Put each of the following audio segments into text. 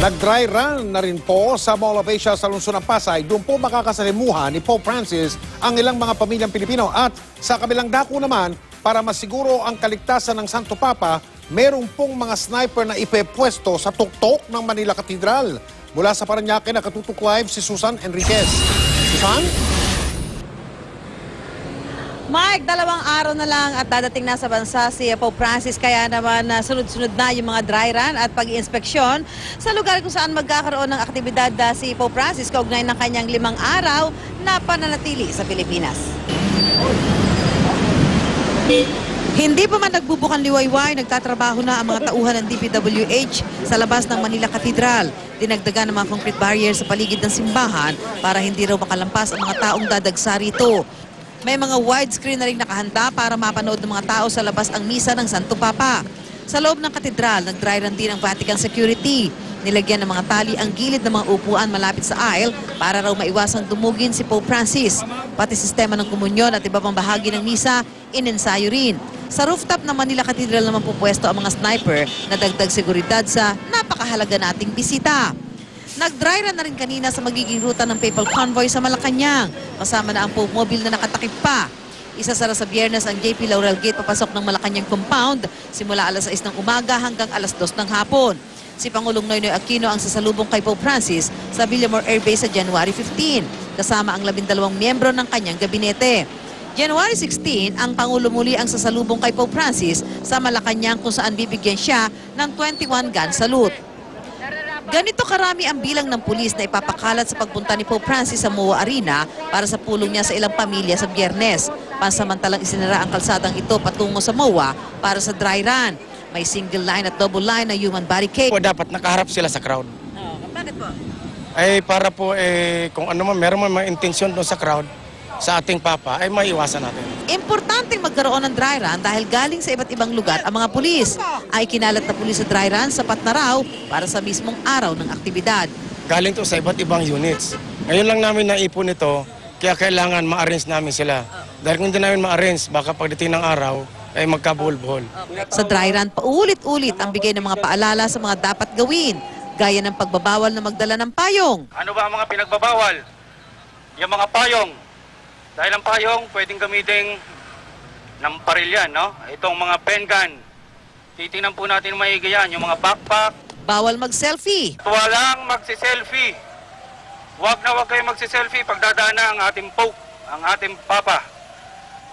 Nag-dry run na rin po sa Mall of Asia sa lungsod ng Pasay. Doon po makakasalimuhan ni Pope Francis ang ilang mga pamilyang Pilipino. At sa kabilang dako naman, para masiguro ang kaligtasan ng Santo Papa, merong pong mga sniper na ipepwesto sa tuktok ng Manila Cathedral. Mula sa Parañaque, nakatutok live si Susan Enriquez. Susan? Mike, 2 araw na lang at dadating na sa bansa si Pope Francis, kaya naman sunod-sunod na yung mga dry run at pag-iinspeksyon sa lugar kung saan magkakaroon ng aktibidad si Pope Francis kaugnay ng kanyang 5 araw na pananatili sa Pilipinas. Hindi pa man nagbubukang liwayway, nagtatrabaho na ang mga tauhan ng DPWH sa labas ng Manila Cathedral. Dinagdagan ng mga concrete barrier sa paligid ng simbahan para hindi raw makalampas ang mga taong dadagsa rito. May mga widescreen na rin nakahanda para mapanood ng mga tao sa labas ang misa ng Santo Papa. Sa loob ng katedral, nag-dry run din ang Vatican Security. Nilagyan ng mga tali ang gilid ng mga upuan malapit sa aisle para raw maiwasang dumugin si Pope Francis. Pati sistema ng komunyon at iba pang bahagi ng misa, inensayo rin. Sa rooftop ng Manila Cathedral naman pupwesto ang mga sniper na dagdag seguridad sa napakahalaga nating bisita. Nag-dry run na rin kanina sa magiging ruta ng Papal Convoy sa Malacanang. Kasama na ang Pope Mobile na nakatakip pa. Isasara sa Biyernes ang JP Laurel Gate papasok ng Malacanang Compound simula alas 6 ng umaga hanggang alas 2 ng hapon. Si Pangulong Noynoy Aquino ang sasalubong kay Pope Francis sa Villamor Air Base sa January 15, kasama ang 12 miyembro ng kanyang gabinete. January 16, ang Pangulo muli ang sasalubong kay Pope Francis sa Malacanang kung saan bibigyan siya ng 21 gun salute. Ganito karami ang bilang ng pulis na ipapakalat sa pagpunta ni Pope Francis sa MOA Arena para sa pulong niya sa ilang pamilya sa Biyernes. Pansamantalang isinara ang kalsadang ito patungo sa MOA para sa dry run. May single line at double line na human barricade. Dapat nakaharap sila sa crowd. Bakit po? Ay para po kung ano man meron man mga intensyon doon sa crowd sa ating Papa ay maiwasan natin. Importanteng magkaroon ng dry run dahil galing sa iba't ibang lugar ang mga pulis. Ay kinalat na pulis sa dry run, sapat na raw para sa mismong araw ng aktibidad. Galing to sa iba't ibang units. Ngayon lang namin naipon ito, kaya kailangan ma-arrange namin sila. Dahil kung hindi namin ma-arrange, baka pagdating ng araw, ay magkabuhol-buhol. Sa dry run, paulit-ulit ang bigay ng mga paalala sa mga dapat gawin, gaya ng pagbabawal na magdala ng payong. Ano ba ang mga pinagbabawal? Yung mga payong. Dahil ang payong, pwedeng gamitin ng parilyan, no? Itong mga pen gun. Titingnan po natin maigi yan, yung mga backpack. Bawal mag-selfie. Walang magsiselfie. Huwag na huwag kayo magsiselfie pag dadaan na ang ating Pope, ang ating Papa.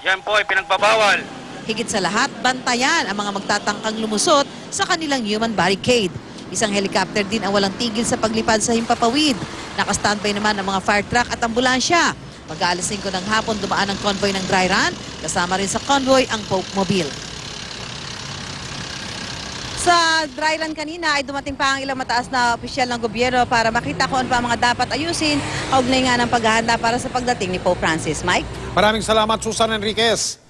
Yan po ay pinagbabawal. Higit sa lahat, bantayan ang mga magtatangkang lumusot sa kanilang human barricade. Isang helicopter din ang walang tigil sa paglipad sa himpapawid. Nakastandby naman ang mga fire truck at ambulansya. Pag-aalas 5 ng hapon, dumaan ang convoy ng dry run. Kasama rin sa convoy ang Pope Mobile. Sa dry run kanina ay dumating pa ang ilang mataas na opisyal ng gobyerno para makita kung ano pa ang mga dapat ayusin kaugnay nga ng paghahanda para sa pagdating ni Pope Francis. Mike? Maraming salamat, Susan Enriquez.